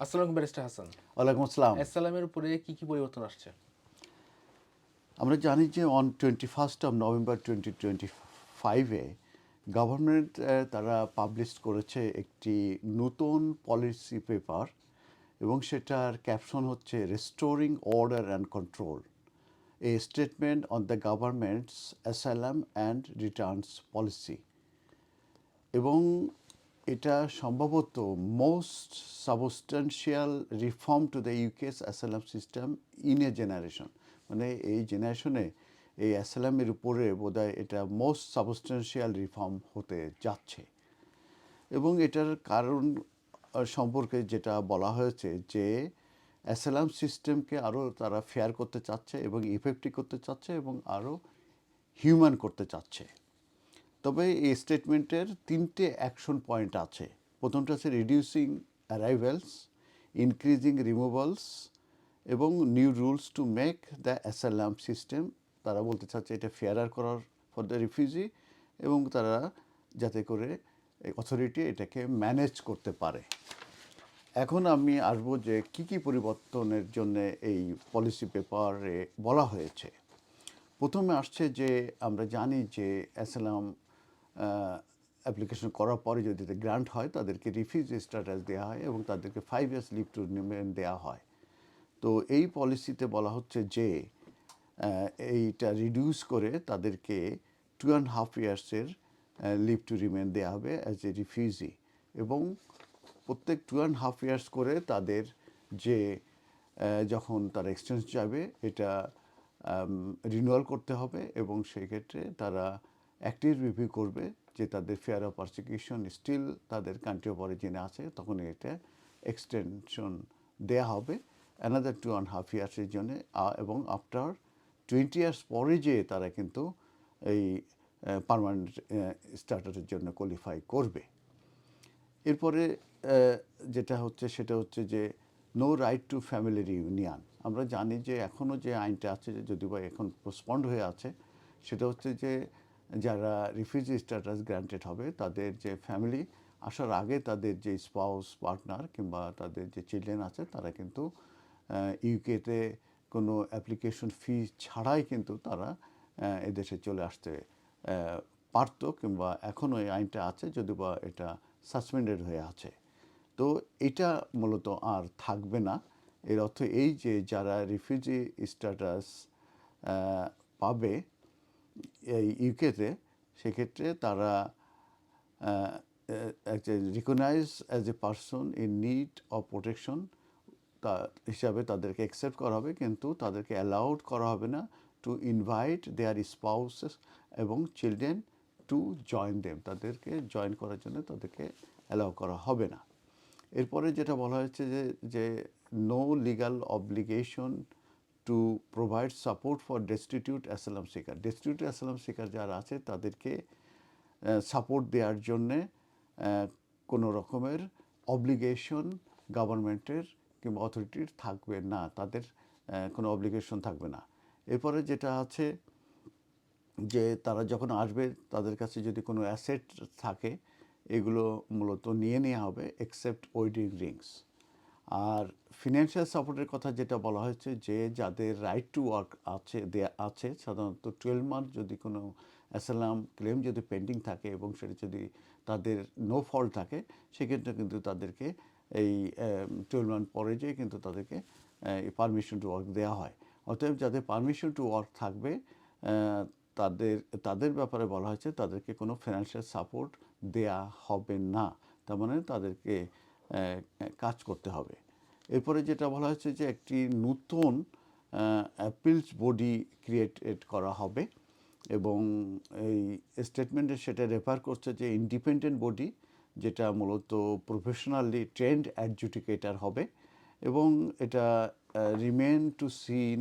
আসসালামু আলাইকুম ব্যারিস্টার হাসান। ওয়ালাইকুম আসসালাম। এসএলএম-এর উপরে কি পরিবর্তন আসছে? আমরা জানি যে on 21st of November 2025 government তারা পাবলিশ করেছে একটি নতুন পলিসি পেপার এবং সেটার ক্যাপশন হচ্ছে restoring order and control, a statement on the government's asylum and returns policy. এবং এটা সম্ভবত most substantial reform to the UK's asylum system in a generation. মানে এই জেনারেশনে এই অ্যাসাইলামের উপরে বোধহয় এটা মোস্ট সাবস্টেন্সিয়াল রিফর্ম হতে যাচ্ছে। এবং এটার কারণ সম্পর্কে যেটা বলা হয়েছে যে অ্যাসাইলাম সিস্টেমকে আরও তারা ফেয়ার করতে চাচ্ছে এবং ইফেক্টিভ করতে চাচ্ছে এবং আরও হিউম্যান করতে চাচ্ছে। তবে এই স্টেটমেন্টের 3টে অ্যাকশন পয়েন্ট আছে। প্রথমটা হচ্ছে রিডিউসিং অ্যারাইভেলস, ইনক্রিজিং রিমুভালস এবং new rules to make the asylum system. তারা বলতে চাচ্ছে এটা ফেয়ারার করার ফর দ্য রিফিউজি এবং তারা যাতে করে অথরিটি এটাকে ম্যানেজ করতে পারে। এখন আমি আসবো যে কী পরিবর্তনের জন্য এই পলিসি পেপারে বলা হয়েছে। প্রথমে আসছে যে আমরা জানি যে অ্যাসাইলাম অ্যাপ্লিকেশন করার পরে যদি গ্রান্ট হয় তাদেরকে রিফিউজি স্ট্যাটাস দেওয়া হয় এবং তাদেরকে 5 years লিভ টু রিমেইন দেওয়া হয়। তো এই পলিসিতে বলা হচ্ছে যে এইটা রিডিউস করে তাদেরকে 2.5 yearsের লিভ টু রিমেইন দেওয়া হবে অ্যাজ এ রিফিউজি এবং প্রত্যেক 2.5 years করে তাদের যে যখন তারা এক্সচেঞ্জ যাবে এটা রিনিউয়াল করতে হবে এবং সেই ক্ষেত্রে তারা অ্যাক্টিভ রিভিউ করবে যে তাদের ফেয়ার অফ পারসিকিউশন স্টিল তাদের কান্ট্রি অফ অরিজিনে আছে, তখন এটা এক্সটেনশন দেয়া হবে অ্যানাদার 2.5 yearsের জন্য এবং আফটার 20 years পরে যেয়ে তারা কিন্তু এই পার্মানেন্ট স্ট্যাটাসের জন্য কোয়ালিফাই করবে। এরপরে যেটা হচ্ছে সেটা হচ্ছে যে no right to family reunion. আমরা জানি যে এখনও যে আইনটা আছে যদিও বা এখন পোস্টপন্ড হয়ে আছে, সেটা হচ্ছে যে যারা রিফিউজি স্ট্যাটাস গ্রান্টেড হবে তাদের যে ফ্যামিলি আসার আগে তাদের যে স্পাউস পার্টনার কিংবা তাদের যে চিলড্রেন আছে তারা কিন্তু ইউকেতে কোনো অ্যাপ্লিকেশন ফি ছাড়াই কিন্তু তারা এদেশে চলে আসতে পারতো কিংবা এখনও এই আইনটা আছে যদিও বা এটা সাসপেন্ডেড হয়ে আছে। তো এটা মূলত আর থাকবে না। এর অর্থ এই যে যারা রিফিউজি স্ট্যাটাস পাবে এই ইউকেতে, সেক্ষেত্রে তারা recognise as a person in need of protection তার হিসাবে তাদেরকে অ্যাকসেপ্ট করা হবে, কিন্তু তাদেরকে অ্যালাউড করা হবে না টু ইনভাইট দেয়ার স্পাউসেস এবং চিলড্রেন টু জয়েন দেম। তাদেরকে জয়েন করার জন্য তাদেরকে অ্যালাউ করা হবে না। এরপরে যেটা বলা হয়েছে যে no legal obligation to provide support for destitute asylum seeker. Destitute asylum seeker যারা আছে তাদেরকে সাপোর্ট দেওয়ার জন্যে কোনো রকমের অব্লিগেশন গভর্নমেন্টের কিংবা অথরিটির থাকবে না, তাদের কোনো অব্লিগেশন থাকবে না। এরপরে যেটা আছে যে তারা যখন আসবে তাদের কাছে যদি কোনো অ্যাসেট থাকে এগুলো মূলত নিয়ে নেওয়া হবে এক্সেপ্ট ওয়েডিং রিংস। আর ফিনান্সিয়াল সাপোর্টের কথা যেটা বলা হয়েছে যে যাদের রাইট টু ওয়ার্ক আছে সাধারণত 12 মান্থ যদি কোনো অ্যাসাইলাম ক্লেম যদি পেন্ডিং থাকে এবং সেটা যদি তাদের নো ফল্ট থাকে সেক্ষেত্রে কিন্তু তাদেরকে এই 12 মান্থ পরে যেয়ে কিন্তু তাদেরকে পারমিশন টু ওয়ার্ক দেওয়া হয়। অতএব যাদের পারমিশন টু ওয়ার্ক থাকবে তাদের ব্যাপারে বলা হয়েছে তাদেরকে কোনো ফিনান্সিয়াল সাপোর্ট দেয়া হবে না, তার মানে তাদেরকে কাজ করতে হবে। এরপরে যেটা বলা হয়েছে যে একটি নতুন অ্যাপিলস বডি ক্রিয়েটেড করা হবে এবং এই স্টেটমেন্টে সেটা রেফার করছে যে ইন্ডিপেন্ডেন্ট বডি যেটা মূলত প্রফেশনালি ট্রেন্ড অ্যাডজুডিকেটর হবে এবং এটা remain to seen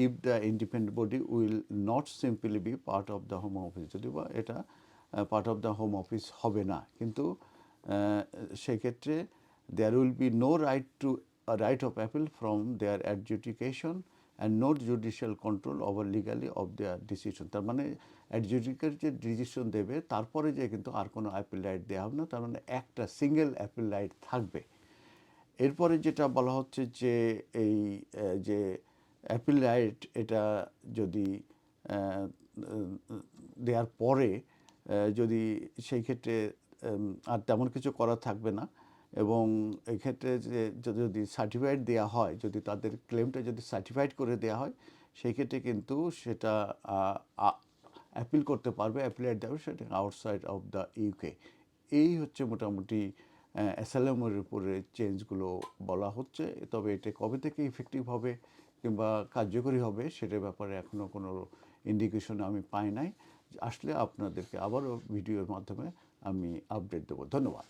if the independent body will not simply be part of the home office. যদিও বা এটা part of the home office হবে না, কিন্তু সেক্ষেত্রে there will be no right of appeal from their adjudication and no judicial control over legally of their decision. তার মানে adjudicate যে ডিসিশন দেবে তারপরে যে কিন্তু আর কোনো অ্যাপিল রাইট দেওয়া হবে না, তার মানে একটা সিঙ্গেল অ্যাপিল রাইট থাকবে। এরপরে যেটা বলা হচ্ছে যে এই যে অ্যাপিল রাইট এটা যদি আহ, দেওয়ার পরে যদি সেই ক্ষেত্রে আর তেমন কিছু করা থাকবে না, এবং এক্ষেত্রে যে যদি সার্টিফাইড দেওয়া হয়, যদি তাদের ক্লেমটা যদি সার্টিফাইড করে দেওয়া হয়, সেই ক্ষেত্রে কিন্তু সেটা অ্যাপিল করতে পারবে, অ্যাপিলেট দেবে সেটা আউটসাইড অফ দ্য ইউকে। এই হচ্ছে মোটামুটি অ্যাসাইলামের উপরে চেঞ্জগুলো বলা হচ্ছে। তবে এটা কবে থেকে ইফেক্টিভ হবে কিংবা কার্যকরী হবে সেটার ব্যাপারে এখনও কোনো ইন্ডিকেশন আমি পাই নাই। আসলে আপনাদেরকে আবারও ভিডিওর মাধ্যমে আমি আপডেট দেবো। ধন্যবাদ।